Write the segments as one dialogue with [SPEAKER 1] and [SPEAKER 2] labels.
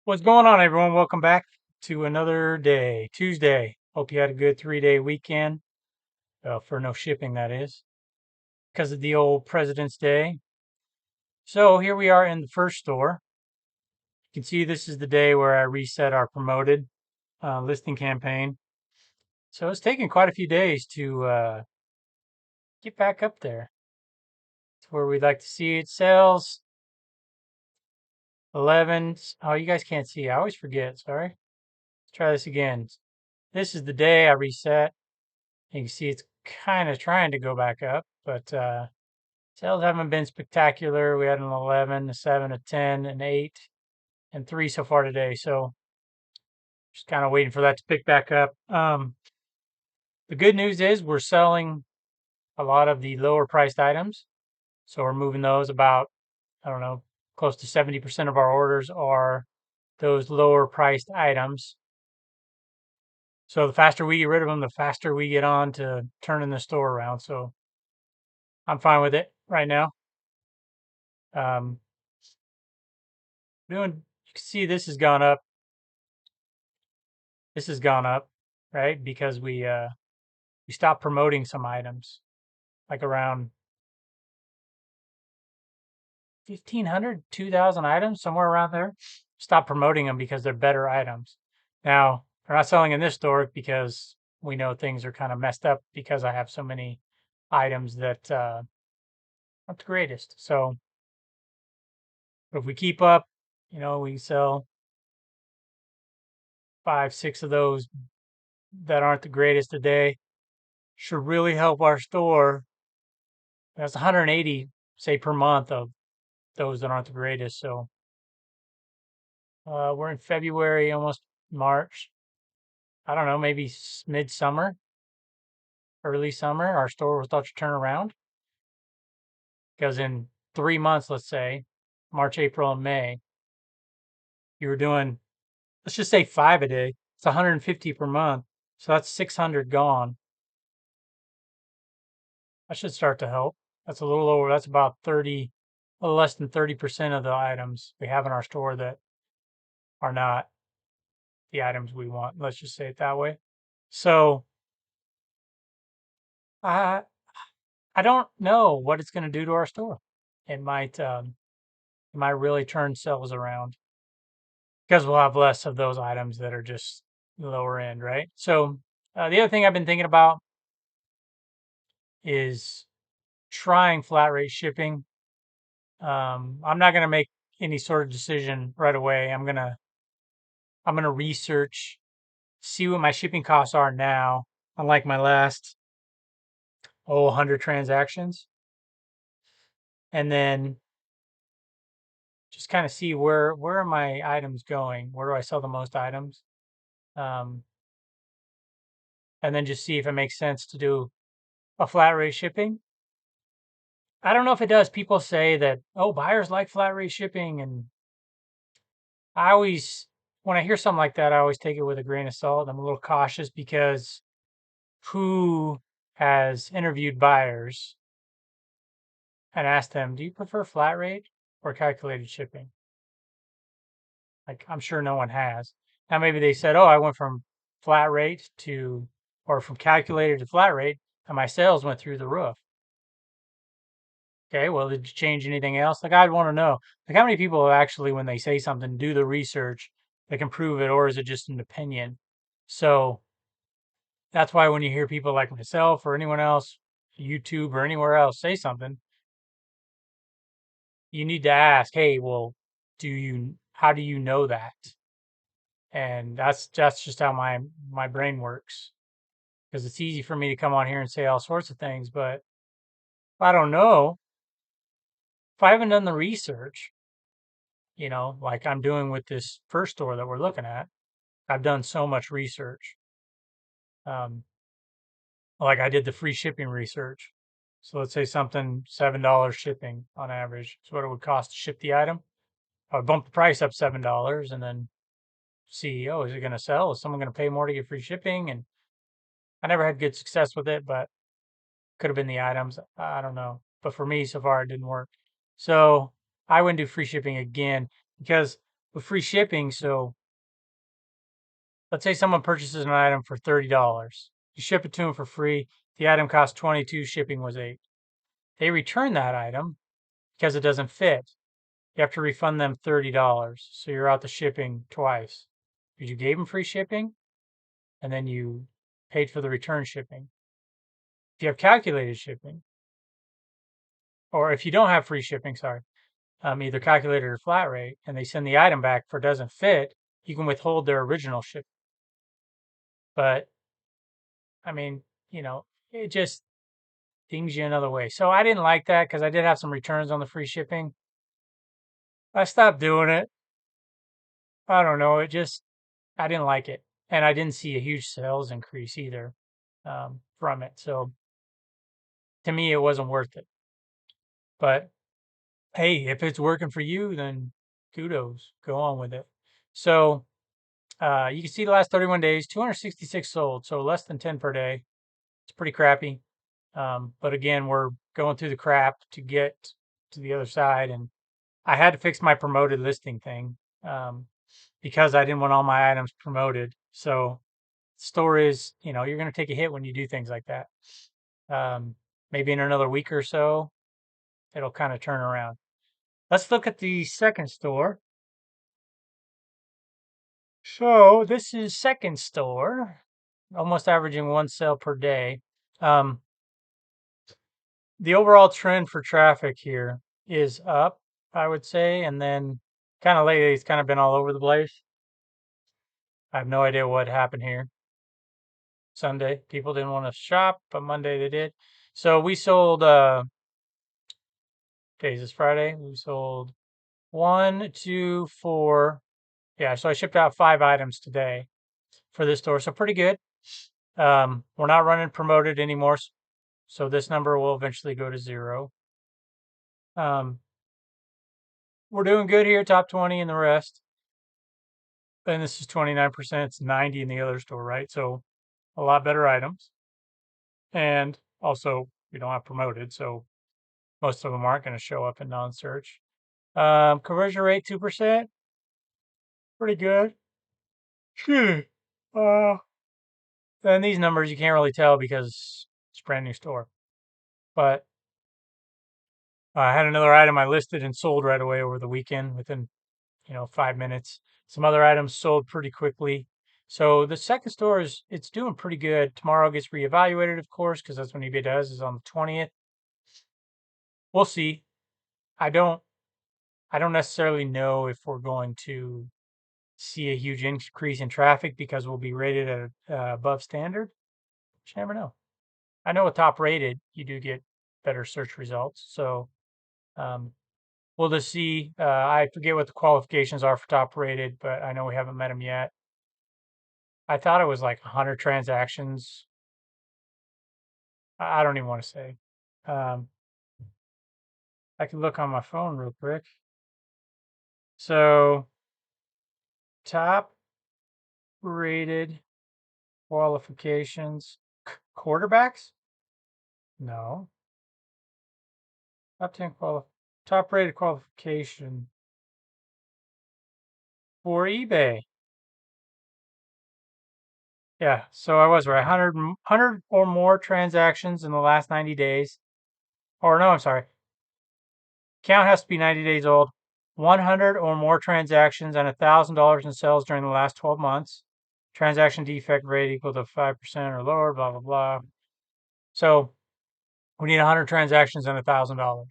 [SPEAKER 1] What's going on, everyone? Welcome back to another day, Tuesday. Hope you had a good 3-day weekend. For no shipping, that is, because of the old President's Day. So here we are in the first store. You can see this is the day where I reset our promoted listing campaign. So it's taken quite a few days to get back up there. It's where we'd like to see it. Sales 11. Oh, you guys can't see. I always forget. Sorry. Let's try this again. This is the day I reset. You can see it's kind of trying to go back up, but sales haven't been spectacular. We had an 11, a 7, a 10, an 8, and 3 so far today. So just kind of waiting for that to pick back up. The good news is we're selling a lot of the lower priced items. So we're moving those about, I don't know, close to 70% of our orders are those lower priced items. So the faster we get rid of them, the faster we get on to turning the store around. So I'm fine with it right now. Um, doing, you can see this has gone up. This has gone up, right? Because we stopped promoting some items, like around 1,500, 2,000 items, somewhere around there. Stop promoting them because they're better items. Now, they're not selling in this store because we know things are kind of messed up because I have so many items that aren't the greatest. So if we keep up, we sell 5, 6 of those that aren't the greatest a day. Should really help our store. That's 180, say, per month of those that aren't the greatest. So we're in February, almost March. I don't know, maybe midsummer, early summer, our store will start to turn around. Because in 3 months, let's say, March, April, and May, you were doing, let's just say 5 a day. It's 150 per month. So that's 600 gone. That should start to help. That's a little over, that's about 30, a little less than 30% of the items we have in our store that are not the items we want. Let's just say it that way. So I I don't know what it's going to do to our store. It might really turn sales around because we'll have less of those items that are just lower end, right? So the other thing I've been thinking about is trying flat rate shipping. I'm not going to make any sort of decision right away. I'm gonna research, see what my shipping costs are now, unlike my last 100 transactions, and then just kind of see where are my items going? Where do I sell the most items? Um, and then just see if it makes sense to do a flat rate shipping. I don't know if it does. People say that, oh, buyers like flat rate shipping, and I always, when I hear something like that, I always take it with a grain of salt. I'm a little cautious because who has interviewed buyers and asked them, do you prefer flat rate or calculated shipping? Like, I'm sure no one has. Now, maybe they said, oh, I went from flat rate to, or from calculated to flat rate, and my sales went through the roof. Okay, well, did you change anything else? Like, I'd want to know, like, how many people actually, when they say something, do the research, they can prove it, or is it just an opinion? So that's why when you hear people like myself or anyone else, YouTube or anywhere else, say something, you need to ask, hey, well, how do you know that? And that's just how my brain works. Because it's easy for me to come on here and say all sorts of things, but if I don't know, if I haven't done the research, like I'm doing with this first store that we're looking at, I've done so much research. Um, like I did the free shipping research. So let's say something $7 shipping on average is what it would cost to ship the item. I would bump the price up $7 and then see, oh, is it going to sell? Is someone going to pay more to get free shipping? And I never had good success with it, but could have been the items. I don't know. But for me, so far, it didn't work. So I wouldn't do free shipping again because with free shipping. So let's say someone purchases an item for $30. You ship it to them for free. The item costs 22, shipping was 8. They return that item because it doesn't fit. You have to refund them $30. So you're out the shipping twice. Because you gave them free shipping and then you paid for the return shipping. If you have calculated shipping, or if you don't have free shipping, sorry, either calculated or flat rate, and they send the item back for doesn't fit, you can withhold their original ship. But I mean, it just dings you another way. So I didn't like that because I did have some returns on the free shipping. I stopped doing it. I don't know. I didn't like it. And I didn't see a huge sales increase either from it. So to me, it wasn't worth it. But hey, if it's working for you, then kudos. Go on with it. So you can see the last 31 days, 266 sold. So less than 10 per day. It's pretty crappy. But again, we're going through the crap to get to the other side. And I had to fix my promoted listing thing because I didn't want all my items promoted. So the story is, you're going to take a hit when you do things like that. Maybe in another week or so, it'll kind of turn around. Let's look at the second store. So this is second store, almost averaging 1 sale per day. Um, the overall trend for traffic here is up, I would say, and then kind of lately it's kind of been all over the place. I have no idea what happened here. Sunday, people didn't want to shop, but Monday they did. So we sold, days is Friday. We sold 1, 2, 4. Yeah, so I shipped out 5 items today for this store. So pretty good. We're not running promoted anymore. So this number will eventually go to 0. We're doing good here, top 20 in the rest. And this is 29%. It's 90 in the other store, right? So a lot better items. And also, we don't have promoted, so most of them aren't going to show up in non-search. Conversion rate 2%, pretty good. And these numbers you can't really tell because it's a brand new store. But I had another item I listed and sold right away over the weekend within 5 minutes. Some other items sold pretty quickly. So the second store it's doing pretty good. Tomorrow gets reevaluated, of course, because that's when eBay does, is on the 20th. We'll see. I don't necessarily know if we're going to see a huge increase in traffic because we'll be rated at above standard. You never know. I know with top rated, you do get better search results. So um, we'll just see. I forget what the qualifications are for top rated, but I know we haven't met them yet. I thought it was like 100 transactions. I don't even want to say. Um, I can look on my phone real quick. So top rated qualifications, quarterbacks? No. Top 10 top rated qualification for eBay. Yeah, so I was right. 100 or more transactions in the last 90 days. Or no, I'm sorry. Count has to be 90 days old. 100 or more transactions and $1,000 in sales during the last 12 months. Transaction defect rate equal to 5% or lower, blah, blah, blah. So we need 100 transactions and $1,000.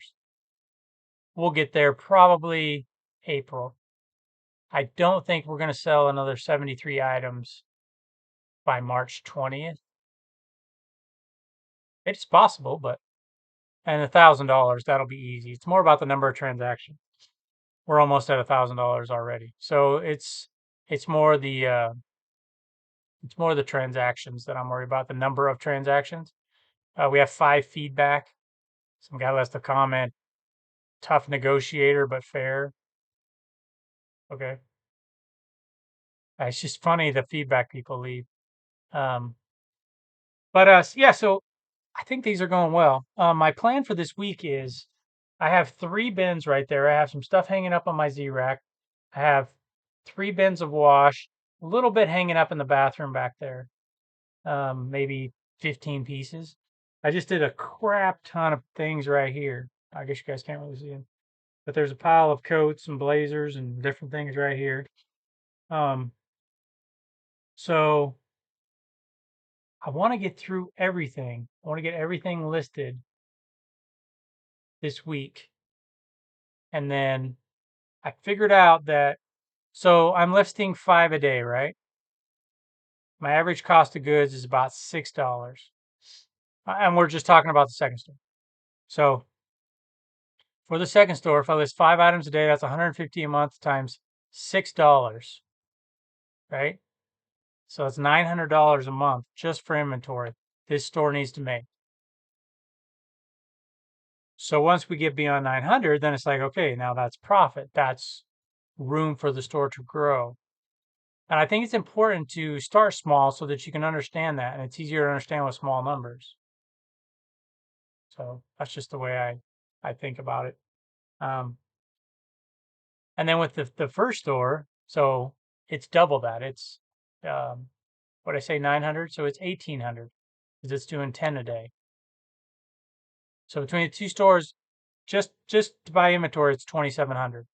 [SPEAKER 1] We'll get there probably April. I don't think we're going to sell another 73 items by March 20th. It's possible, but and $1,000, that'll be easy. It's more about the number of transactions. We're almost at $1,000 already. So it's more the transactions that I'm worried about, the number of transactions. We have 5 feedback. Some guy left a comment, tough negotiator, but fair. Okay. It's just funny the feedback people leave. Um, but yeah, so I think these are going well. My plan for this week is I have 3 bins right there. I have some stuff hanging up on my Z rack. I have 3 bins of wash, a little bit hanging up in the bathroom back there, maybe 15 pieces. I just did a crap ton of things right here. I guess you guys can't really see them, but there's a pile of coats and blazers and different things right here. Um, so I want to get through everything. I want to get everything listed this week. And then I figured out that, so I'm listing 5 a day, right? My average cost of goods is about $6. And we're just talking about the second store. So for the second store, if I list 5 items a day, that's 150 a month times $6, right? So it's $900 a month just for inventory this store needs to make. So once we get beyond 900, then it's like, okay, now that's profit. That's room for the store to grow. And I think it's important to start small so that you can understand that. And it's easier to understand with small numbers. So that's just the way I think about it. Um, and then with the first store, so it's double that. It's what I say, 900. So it's 1800 because it's doing 10 a day. So between the two stores, just to buy inventory, it's 2,700.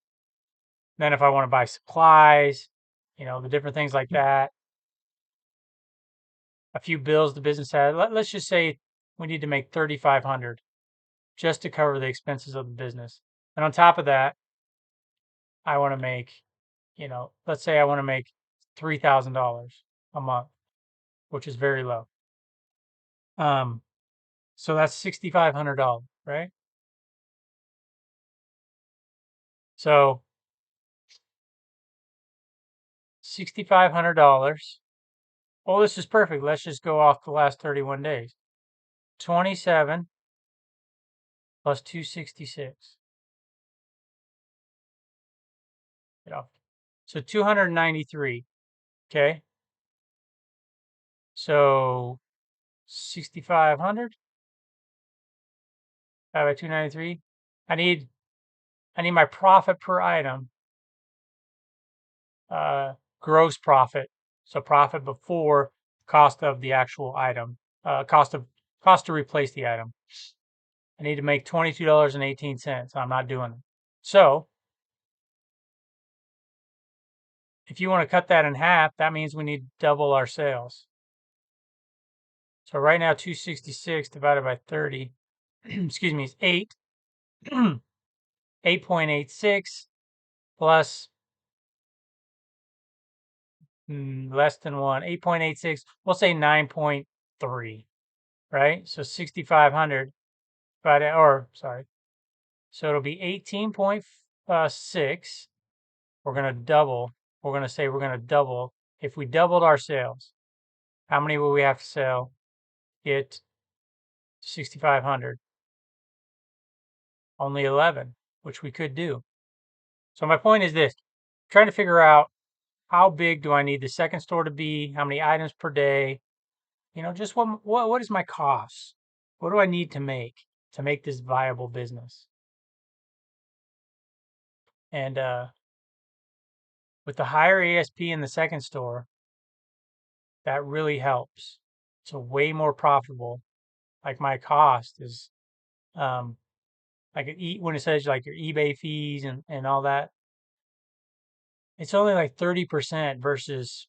[SPEAKER 1] Then if I want to buy supplies, the different things like that, a few bills the business had. Let's just say we need to make 3,500 just to cover the expenses of the business. And on top of that, I want to make, let's say I want to make $3,000 a month, which is very low. So that's $6,500, right? So $6,500. Oh, this is perfect. Let's just go off the last 31 days. 27 plus 266. Get off. So 293. Okay. So 6,500 divided by 293. I need my profit per item, gross profit. So profit before cost of the actual item, cost to replace the item. I need to make $22.18. I'm not doing it. So if you want to cut that in half, that means we need to double our sales. So right now, 266 divided by 30, excuse me, is 8. 8.86 plus less than 1. 8.86, we'll say 9.3, right? So 6,500 divided, or sorry. So it'll be 18.6. We're going to double. We're going to say we're going to double. If we doubled our sales, how many will we have to sell? Get 6,500. Only 11, which we could do. So my point is this: trying to figure out how big do I need the second store to be? How many items per day? Just what is my cost? What do I need to make this viable business? And with the higher ASP in the second store, that really helps. It's a way more profitable. Like my cost is like when it says like your eBay fees and all that, it's only like 30% versus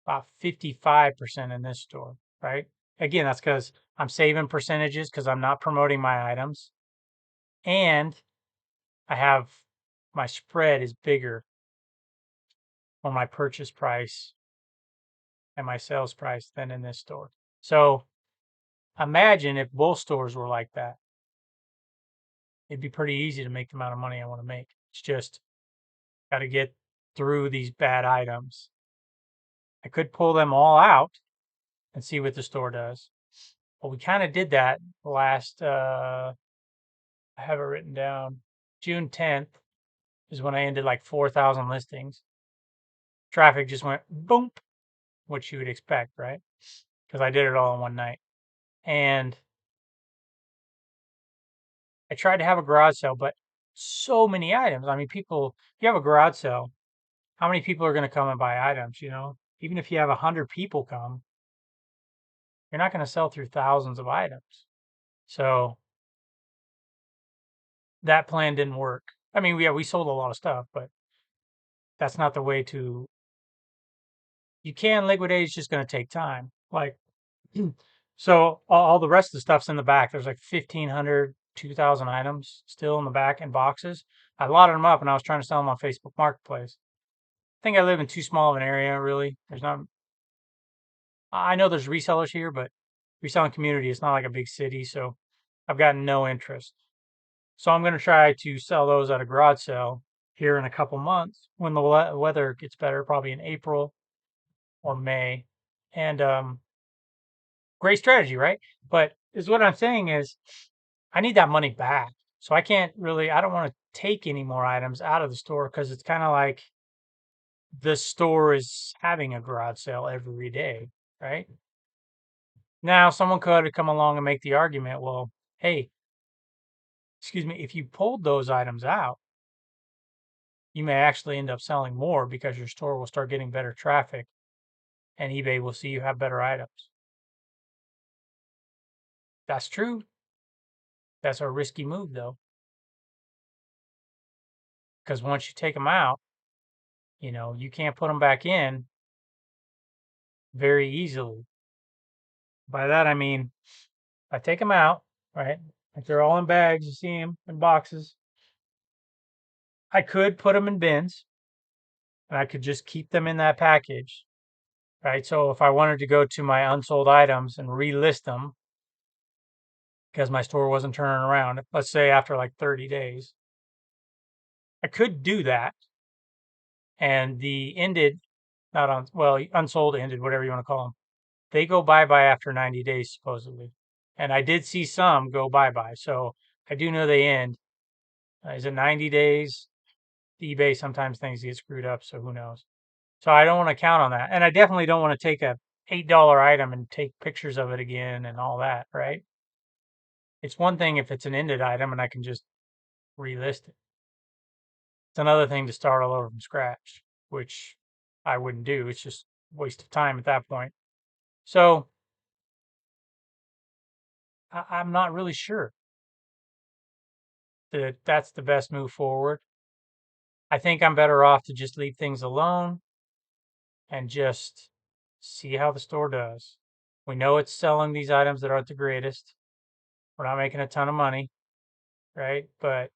[SPEAKER 1] about 55% in this store, right? Again, that's because I'm saving percentages because I'm not promoting my items. And I have my spread is bigger on my purchase price and my sales price than in this store. So imagine if both stores were like that. It'd be pretty easy to make the amount of money I want to make. It's just got to get through these bad items. I could pull them all out and see what the store does. But we kind of did that last, I have it written down, June 10th is when I ended like 4,000 listings. Traffic just went boom, which you would expect, right? Because I did it all in one night. And I tried to have a garage sale, but so many items. I mean, people, if you have a garage sale, how many people are going to come and buy items, Even if you have 100 people come, you're not going to sell through thousands of items. So that plan didn't work. I mean, we sold a lot of stuff, but that's not the way to. You can liquidate. It's just going to take time. Like, so all the rest of the stuff's in the back. There's like 1,500, 2,000 items still in the back in boxes. I lotted them up and I was trying to sell them on Facebook Marketplace. I think I live in too small of an area, really. There's not. I know there's resellers here, but reselling community is not like a big city, so I've gotten no interest. So I'm going to try to sell those at a garage sale here in a couple months when the weather gets better, probably in April or May. And great strategy, right? But is what I'm saying is I need that money back. So I can't really, I don't want to take any more items out of the store because it's kind of like the store is having a garage sale every day, right? Now, someone could come along and make the argument, well, hey, excuse me, if you pulled those items out, you may actually end up selling more because your store will start getting better traffic and eBay will see you have better items. That's true. That's a risky move, though, because once you take them out, you can't put them back in very easily. By that, I mean, I take them out, right? Like they're all in bags, you see them in boxes. I could put them in bins and I could just keep them in that package, right? So if I wanted to go to my unsold items and relist them because my store wasn't turning around, let's say after like 30 days, I could do that. And the ended, not on, well, unsold ended, whatever you want to call them, they go bye-bye after 90 days, supposedly. And I did see some go bye-bye. So I do know they end. Is it 90 days? eBay sometimes things get screwed up, so who knows? So I don't want to count on that. And I definitely don't want to take a $8 item and take pictures of it again and all that, right? It's one thing if it's an ended item and I can just relist it. It's another thing to start all over from scratch, which I wouldn't do. It's just a waste of time at that point. So I'm not really sure that that's the best move forward. I think I'm better off to just leave things alone and just see how the store does. We know it's selling these items that aren't the greatest. We're not making a ton of money, right? But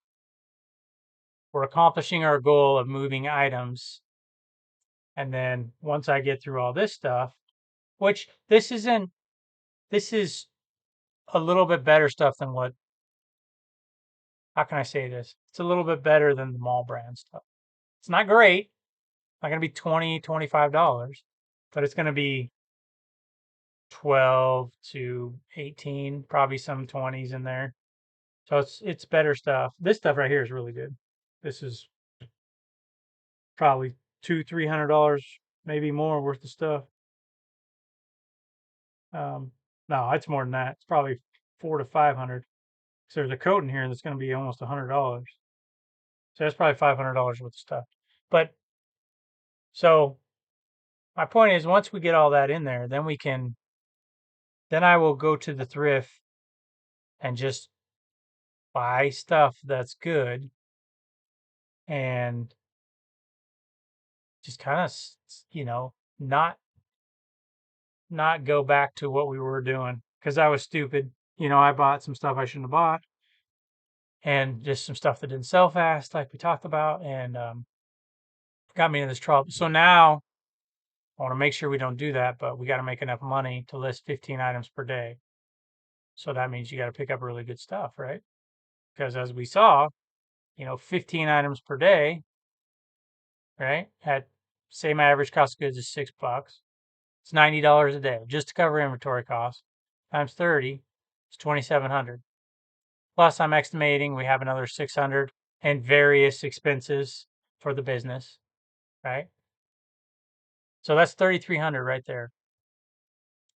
[SPEAKER 1] we're accomplishing our goal of moving items. And then once I get through all this stuff, which this is a little bit better stuff than how can I say this? It's a little bit better than the mall brand stuff. It's not great. It's not going to be $20, $25, but it's going to be 12 to 18, probably some 20s in there. So it's better stuff. This stuff right here is really good. This is probably $200-$300, maybe more worth of stuff. No, it's more than that. It's probably 400 to 500. So there's a coat in here that's going to be almost $100. So that's probably $500 worth of stuff. But so my point is, once we get all that in there, then I will go to the thrift and just buy stuff that's good and just kind of, not go back to what we were doing because I was stupid. I bought some stuff I shouldn't have bought and just some stuff that didn't sell fast, like we talked about, and got me in this trouble. So now I want to make sure we don't do that, but we got to make enough money to list 15 items per day. So that means you got to pick up really good stuff, right? Because as we saw, 15 items per day, right? At same average cost of goods is $6. It's $90 a day just to cover inventory costs. Times 30 is 2,700. Plus, I'm estimating we have another 600 and various expenses for the business, right? So that's 3,300 right there.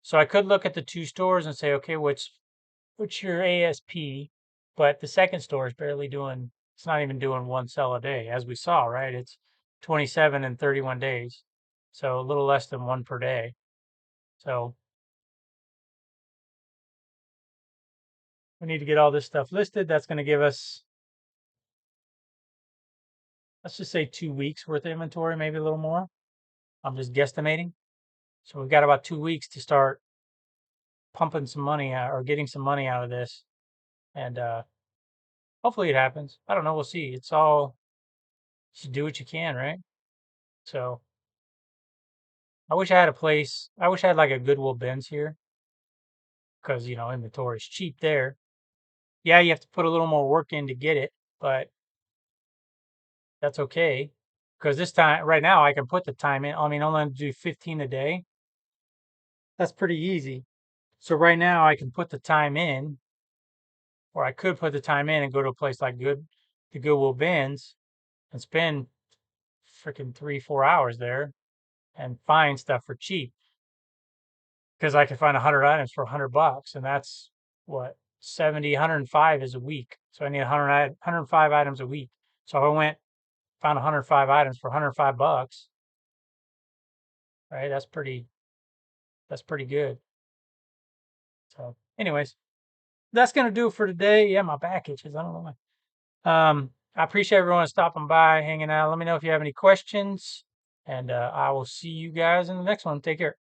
[SPEAKER 1] So I could look at the two stores and say, okay, what's your ASP? But the second store is barely doing. It's not even doing one sell a day, as we saw, right? It's 27 and 31 days. So a little less than one per day. So we need to get all this stuff listed. That's going to give us, let's just say 2 weeks worth of inventory, maybe a little more. I'm just guesstimating. So we've got about 2 weeks to start pumping some money out or getting some money out of this. And hopefully it happens. I don't know. We'll see. It's all, you do what you can, right? So I wish I had a place. I wish I had like a Goodwill bins here because, inventory is cheap there. Yeah, you have to put a little more work in to get it, but that's okay. Because this time, right now, I can put the time in. I mean, I'm going to do 15 a day. That's pretty easy. So right now, I can put the time in, or I could put the time in and go to a place like the Goodwill bins and spend freaking 3-4 hours there and find stuff for cheap. Because I could find 100 items for $100, and that's what 70, 105 is a week. So I need 105 items a week. So if I found 105 items for $105, right? That's pretty good. So, anyways, that's gonna do it for today. Yeah, my back itches. I don't know why. I appreciate everyone stopping by, hanging out. Let me know if you have any questions, and I will see you guys in the next one. Take care.